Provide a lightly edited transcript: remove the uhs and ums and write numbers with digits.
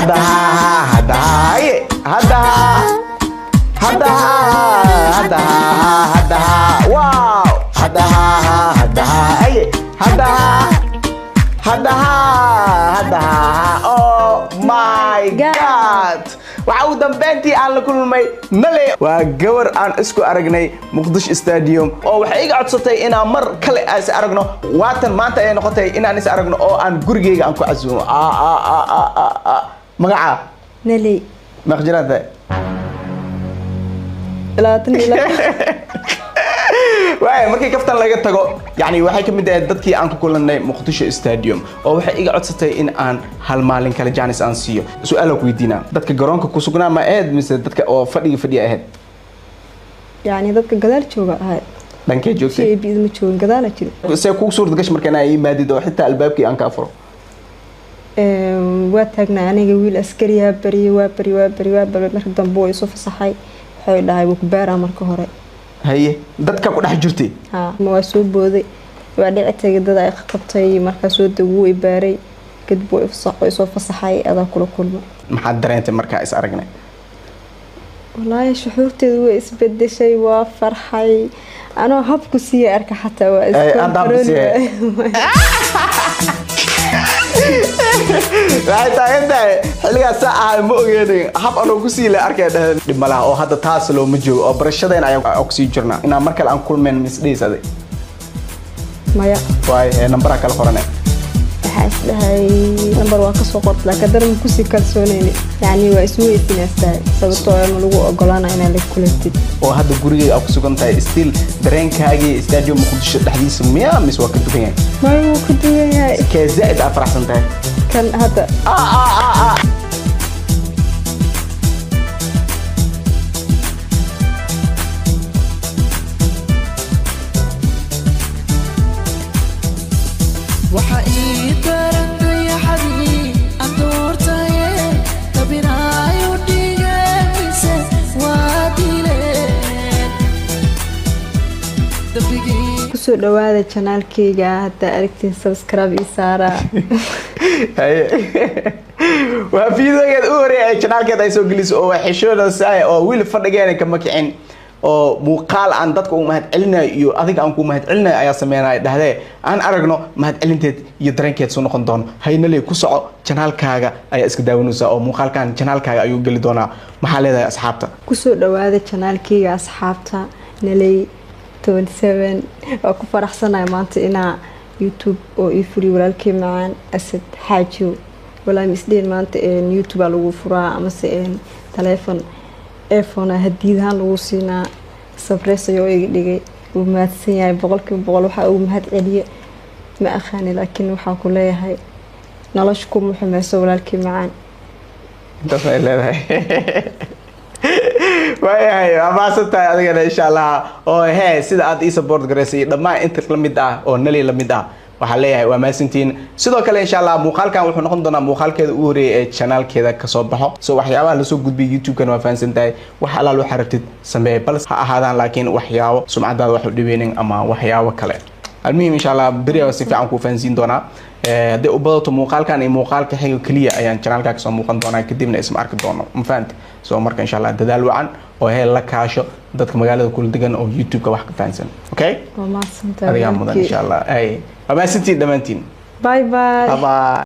هذا هذا هذا هذا هذا هذا واو هذا هذا هذا هذا هذا oh my god waxaa dambeyntii aan la kulmay nale waa gabar aan isku aragnay Muqdisho Stadium oo waxay iga codsatay inaan mar kale is aragno waatan maanta ay noqotay inaan is aragno oo aan gurigeyga aan ku casuumo magaca nale maqjirada waay markii kaftan laga tago yani waxay kamid tahay dadkii aan ku kulanay Muqdisho Stadium oo waxay iga codsatay in aan hal maalin kale jaanis aan siiyo su'aal ku weydiina dadka garoonka ku sugnaa ma aad mise dadka oo fadhiga ahayd yani dadka gadaal jooga ahayd dhankee joogtay si ma joogin gadaal jiro see ku suurta gash markaan ay maadido xitaa albaabkii aan ka furo waa taagnaa aniga wiil askari ah bari markii dambe way soo fasaxay waxay dhahay wuu ku baaraa marka hore haye dadka ku dhex jirtay ma waa soo booday waa dhicitay dad ay qabtay marka soo daguu ay baaray kadib way soo fasaxay adaa kula kulma maxaad dareentay markaa is aragnay wallaahi shucuurteedu way isbedeshay waa farxay anoo habku sii arka xataa waa xiligaas ah ma ogeeday hab anoo ku sii la arkay dhib malaha oo hadda taas loo ma joogo oo barashadeen ayaa ku sii jirnaa inaan mar kale aan kulmeen misdheysade maya waay number kala qoranay waxa isdahay number waa ka soo qortay laakiin daran ku sii kalsoonayni yani waa ismu isinaastay sababtoo ah lagu ogolaana in la kulantid oo hadda gurigeyga ku sugan tahay still dareenkaagii Stadium Muqdisho dhexdiisa miyaa mis waa ka duwan yahay ma uu ku duwan yahay ka zaid afraxsan tahay kan hada waxa ii darantay xadii andoortay tabinaayo dhigeeyse waa dileen dabigii kusoo dhawaada channelkayga hadda aragtiin subscribe ii saara waa fiidiyogeed u horeeyay channelkeeda ay soo geliso oo xishoodaysay oo wiil fadhigeena kama kicin oo muuqaal aan dadka u mahad celinayo iyo adiga aan ku mahad celinayo ayaa sameynay dhahdee aan aragno mahad celinteed iyo dareenkeed soo noqon doono haynale ku soco channelkaaga ayaa iska daawanaysa oo muuqaalkan channelkaaga ayuu gali doonaa maxaa leedahay asxaabta kusoo dhawaada channelkayga asxaabta nalay 27 oo ku faraxsanahay maanta inaa YouTube oo ii furi walaalkay macaan asad xaajo walaa misdeen maanta YouTube lagu furaa ama telephone iPhone hadiidahan lagu siinaa surprise ayuu iga dhigay uu mahadsan yahay boqolkiiba waxa uu mahad celiye ma aqaan laakiin waxa ku leeyahay noloshu ku muhiimeyso walaalkay macaan intaas ay leedahay waayahay abaasatahay adigana insha Allah oo sida aad ii support gareysay dhamaan inta la mid ah oo nali la mid ah waxa leeyahay waa maasantiin sidoo kale insha Allah muuqaalkan wuxuu noqon doonaa muuqaalkeeda ugu horeeyay ee channelkeeda ka soo baxo soo waxyaabaha la soo gudbiyay YouTube kan waa fahansantahay wax alaal waxa rabtid sameey bal ha ahaadaan laakiin waxyaabo sumcadaada wax u dhibeenin ama waxyaabo kale almuhiim insha Allah bariya si fiican ku fahansiin doonaa hadii u badato muuqaalkan iyo muuqaalka xiga kaliya ayaan channelka ka soo muuqan doonaa kadibna isma arki doono ma fahanti soo marka insha Allah dadaal wacan oo la kaasho dadka magaalada kula degan oo YouTube ka wax ka fahansan okay waa maasantahay adiga mudan insha Allah ay waa maasantiin dhamaantiin bye bye bye